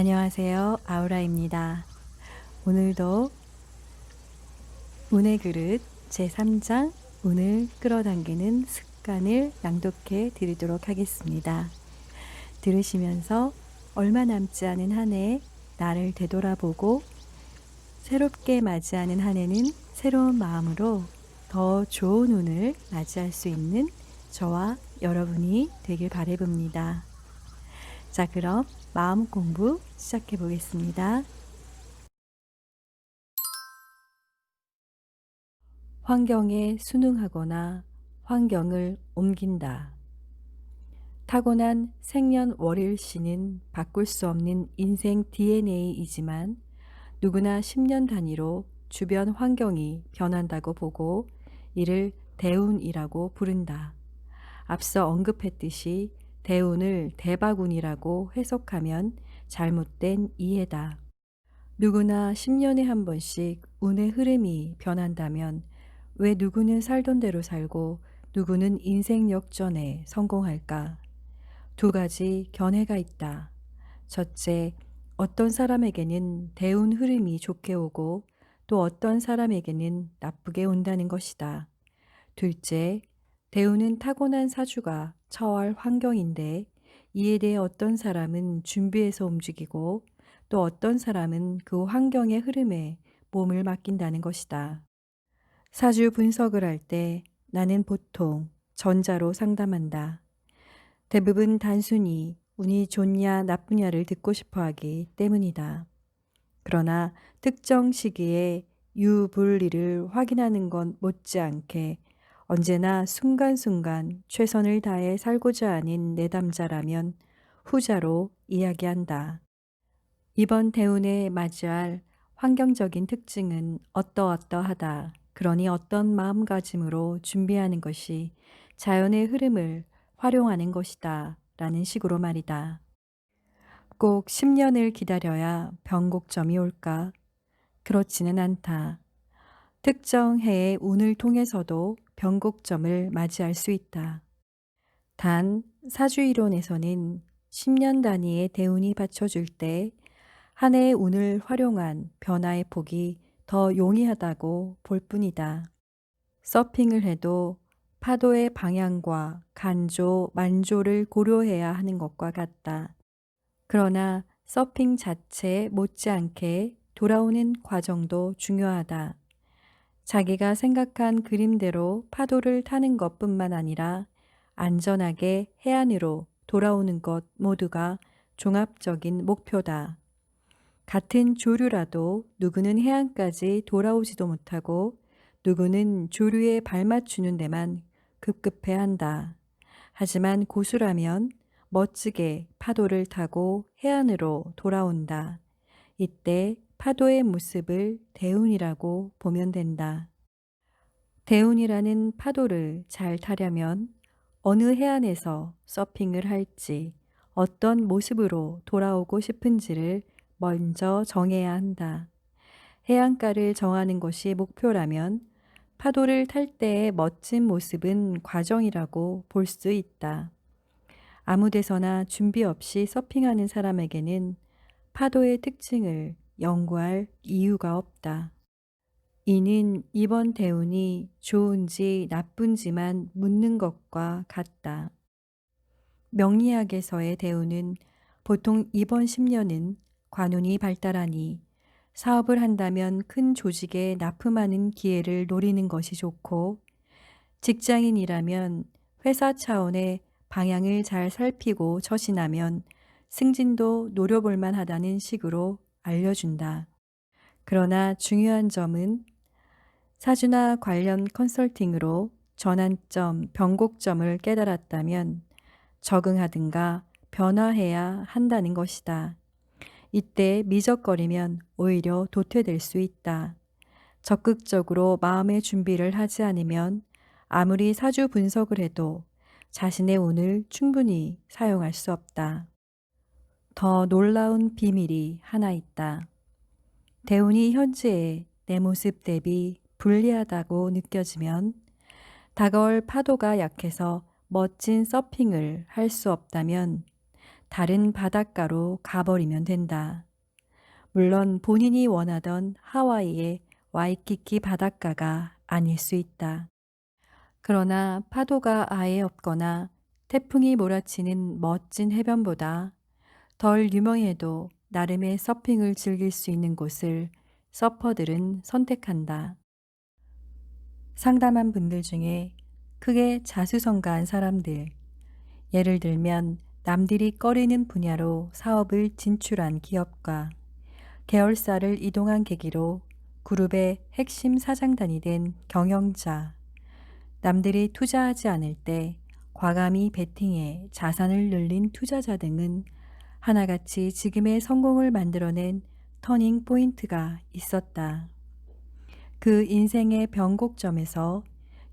안녕하세요. 아우라입니다. 오늘도 운의 그릇 제3장 운을 끌어당기는 습관을 낭독해 드리도록 하겠습니다. 들으시면서 얼마 남지 않은 한 해 나를 되돌아보고 새롭게 맞이하는 한 해는 새로운 마음으로 더 좋은 운을 맞이할 수 있는 저와 여러분이 되길 바라봅니다. 자, 그럼 마음 공부 시작해 보겠습니다. 환경에 순응하거나 환경을 옮긴다. 타고난 생년월일씨는 바꿀 수 없는 인생 DNA이지만 누구나 10년 단위로 주변 환경이 변한다고 보고 이를 대운이라고 부른다. 앞서 언급했듯이 대운을 대박운이라고 해석하면 잘못된 이해다. 누구나 10년에 한 번씩 운의 흐름이 변한다면 왜 누구는 살던 대로 살고 누구는 인생 역전에 성공할까? 두 가지 견해가 있다. 첫째, 어떤 사람에게는 대운 흐름이 좋게 오고 또 어떤 사람에게는 나쁘게 온다는 것이다. 둘째, 대운은 타고난 사주가 처할 환경인데 이에 대해 어떤 사람은 준비해서 움직이고 또 어떤 사람은 그 환경의 흐름에 몸을 맡긴다는 것이다. 사주 분석을 할 때 나는 보통 전자로 상담한다. 대부분 단순히 운이 좋냐 나쁘냐를 듣고 싶어 하기 때문이다. 그러나 특정 시기에 유불리를 확인하는 건 못지않게 언제나 순간순간 최선을 다해 살고자 하는 내담자라면 후자로 이야기한다. 이번 대운에 맞이할 환경적인 특징은 어떠어떠하다. 그러니 어떤 마음가짐으로 준비하는 것이 자연의 흐름을 활용하는 것이다. 라는 식으로 말이다. 꼭 10년을 기다려야 변곡점이 올까? 그렇지는 않다. 특정 해의 운을 통해서도 변곡점을 맞이할 수 있다. 단, 사주이론에서는 10년 단위의 대운이 받쳐줄 때 한 해의 운을 활용한 변화의 폭이 더 용이하다고 볼 뿐이다. 서핑을 해도 파도의 방향과 간조, 만조를 고려해야 하는 것과 같다. 그러나 서핑 자체 못지않게 돌아오는 과정도 중요하다. 자기가 생각한 그림대로 파도를 타는 것뿐만 아니라 안전하게 해안으로 돌아오는 것 모두가 종합적인 목표다. 같은 조류라도 누구는 해안까지 돌아오지도 못하고 누구는 조류에 발맞추는 데만 급급해 한다. 하지만 고수라면 멋지게 파도를 타고 해안으로 돌아온다. 이때 파도의 모습을 대운이라고 보면 된다. 대운이라는 파도를 잘 타려면 어느 해안에서 서핑을 할지 어떤 모습으로 돌아오고 싶은지를 먼저 정해야 한다. 해안가를 정하는 것이 목표라면 파도를 탈 때의 멋진 모습은 과정이라고 볼 수 있다. 아무 데서나 준비 없이 서핑하는 사람에게는 파도의 특징을 연구할 이유가 없다. 이는 이번 대운이 좋은지 나쁜지만 묻는 것과 같다. 명리학에서의 대운은 보통 이번 10년은 관운이 발달하니 사업을 한다면 큰 조직에 납품하는 기회를 노리는 것이 좋고 직장인이라면 회사 차원의 방향을 잘 살피고 처신하면 승진도 노려볼 만하다는 식으로 알려준다. 그러나 중요한 점은 사주나 관련 컨설팅으로 전환점, 변곡점을 깨달았다면 적응하든가 변화해야 한다는 것이다. 이때 미적거리면 오히려 도태될 수 있다. 적극적으로 마음의 준비를 하지 않으면 아무리 사주 분석을 해도 자신의 운을 충분히 사용할 수 없다. 더 놀라운 비밀이 하나 있다. 대운이 현재의 내 모습 대비 불리하다고 느껴지면 다가올 파도가 약해서 멋진 서핑을 할 수 없다면 다른 바닷가로 가버리면 된다. 물론 본인이 원하던 하와이의 와이키키 바닷가가 아닐 수 있다. 그러나 파도가 아예 없거나 태풍이 몰아치는 멋진 해변보다 덜 유명해도 나름의 서핑을 즐길 수 있는 곳을 서퍼들은 선택한다. 상담한 분들 중에 크게 자수성가한 사람들, 예를 들면 남들이 꺼리는 분야로 사업을 진출한 기업가, 계열사를 이동한 계기로 그룹의 핵심 사장단이 된 경영자, 남들이 투자하지 않을 때 과감히 베팅해 자산을 늘린 투자자 등은 하나같이 지금의 성공을 만들어낸 터닝 포인트가 있었다. 그 인생의 변곡점에서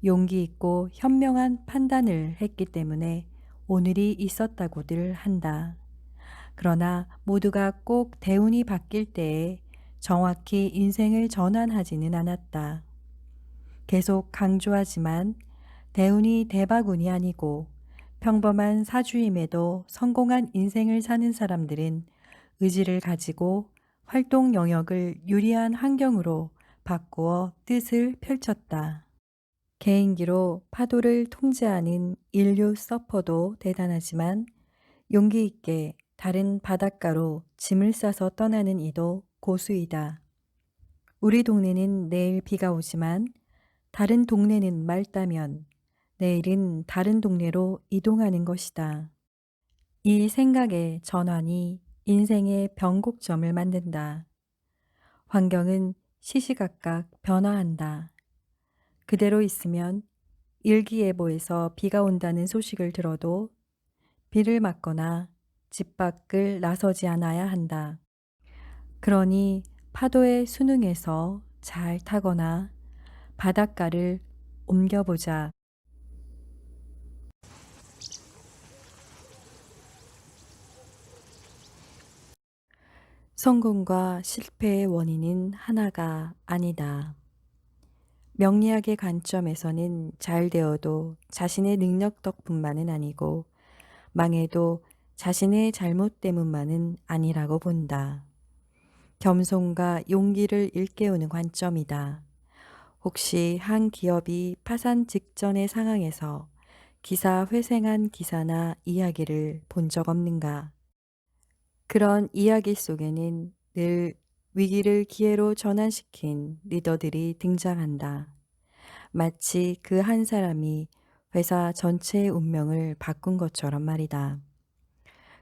용기 있고 현명한 판단을 했기 때문에 오늘이 있었다고들 한다. 그러나 모두가 꼭 대운이 바뀔 때에 정확히 인생을 전환하지는 않았다. 계속 강조하지만 대운이 대박운이 아니고 평범한 사주임에도 성공한 인생을 사는 사람들은 의지를 가지고 활동 영역을 유리한 환경으로 바꾸어 뜻을 펼쳤다. 개인기로 파도를 통제하는 인류 서퍼도 대단하지만 용기 있게 다른 바닷가로 짐을 싸서 떠나는 이도 고수이다. 우리 동네는 내일 비가 오지만 다른 동네는 맑다면 내일은 다른 동네로 이동하는 것이다. 이 생각의 전환이 인생의 변곡점을 만든다. 환경은 시시각각 변화한다. 그대로 있으면 일기예보에서 비가 온다는 소식을 들어도 비를 맞거나 집 밖을 나서지 않아야 한다. 그러니 파도에 순응해서 잘 타거나 바닷가를 옮겨보자. 성공과 실패의 원인은 하나가 아니다. 명리학의 관점에서는 잘 되어도 자신의 능력 덕분만은 아니고 망해도 자신의 잘못 때문만은 아니라고 본다. 겸손과 용기를 일깨우는 관점이다. 혹시 한 기업이 파산 직전의 상황에서 기사 회생한 기사나 이야기를 본 적 없는가? 그런 이야기 속에는 늘 위기를 기회로 전환시킨 리더들이 등장한다. 마치 그 한 사람이 회사 전체의 운명을 바꾼 것처럼 말이다.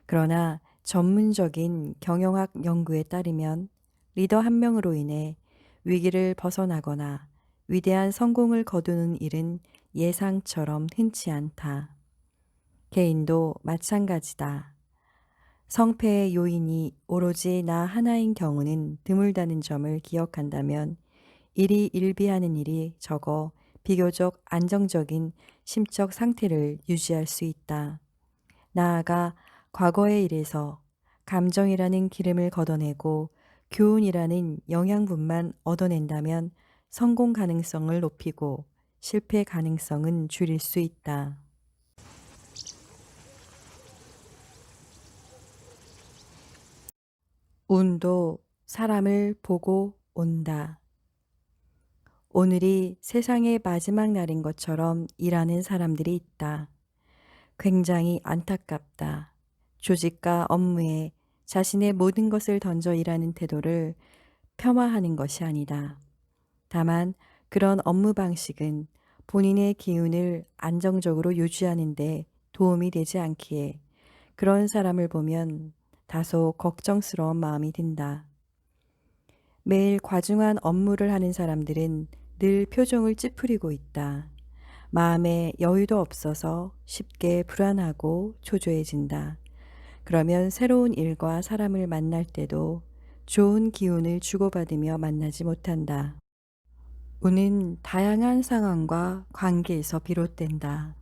그러나 전문적인 경영학 연구에 따르면 리더 한 명으로 인해 위기를 벗어나거나 위대한 성공을 거두는 일은 예상처럼 흔치 않다. 개인도 마찬가지다. 성패의 요인이 오로지 나 하나인 경우는 드물다는 점을 기억한다면 일이 일비하는 일이 적어 비교적 안정적인 심적 상태를 유지할 수 있다. 나아가 과거의 일에서 감정이라는 기름을 걷어내고 교훈이라는 영양분만 얻어낸다면 성공 가능성을 높이고 실패 가능성은 줄일 수 있다. 운도 사람을 보고 온다. 오늘이 세상의 마지막 날인 것처럼 일하는 사람들이 있다. 굉장히 안타깝다. 조직과 업무에 자신의 모든 것을 던져 일하는 태도를 폄하하는 것이 아니다. 다만 그런 업무 방식은 본인의 기운을 안정적으로 유지하는 데 도움이 되지 않기에 그런 사람을 보면 다소 걱정스러운 마음이 든다. 매일 과중한 업무를 하는 사람들은 늘 표정을 찌푸리고 있다. 마음에 여유도 없어서 쉽게 불안하고 초조해진다. 그러면 새로운 일과 사람을 만날 때도 좋은 기운을 주고받으며 만나지 못한다. 운은 다양한 상황과 관계에서 비롯된다.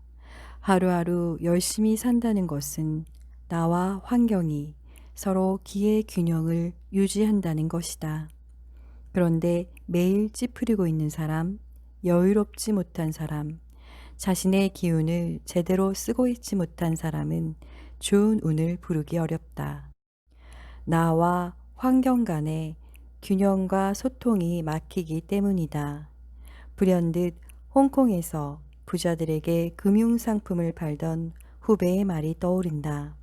하루하루 열심히 산다는 것은 나와 환경이 서로 기회 균형을 유지한다는 것이다. 그런데 매일 찌푸리고 있는 사람, 여유롭지 못한 사람, 자신의 기운을 제대로 쓰고 있지 못한 사람은 좋은 운을 부르기 어렵다. 나와 환경 간의 균형과 소통이 막히기 때문이다. 불현듯 홍콩에서 부자들에게 금융상품을 팔던 후배의 말이 떠오른다.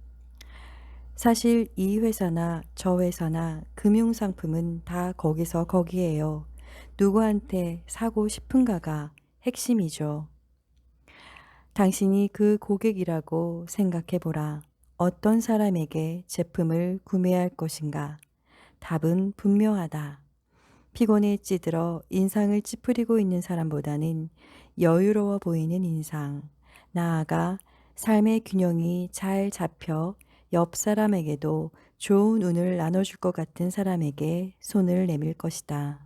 사실 이 회사나 저 회사나 금융상품은 다 거기서 거기에요. 누구한테 사고 싶은가가 핵심이죠. 당신이 그 고객이라고 생각해 보라. 어떤 사람에게 제품을 구매할 것인가? 답은 분명하다. 피곤에 찌들어 인상을 찌푸리고 있는 사람보다는 여유로워 보이는 인상, 나아가 삶의 균형이 잘 잡혀 옆 사람에게도 좋은 운을 나눠줄 것 같은 사람에게 손을 내밀 것이다.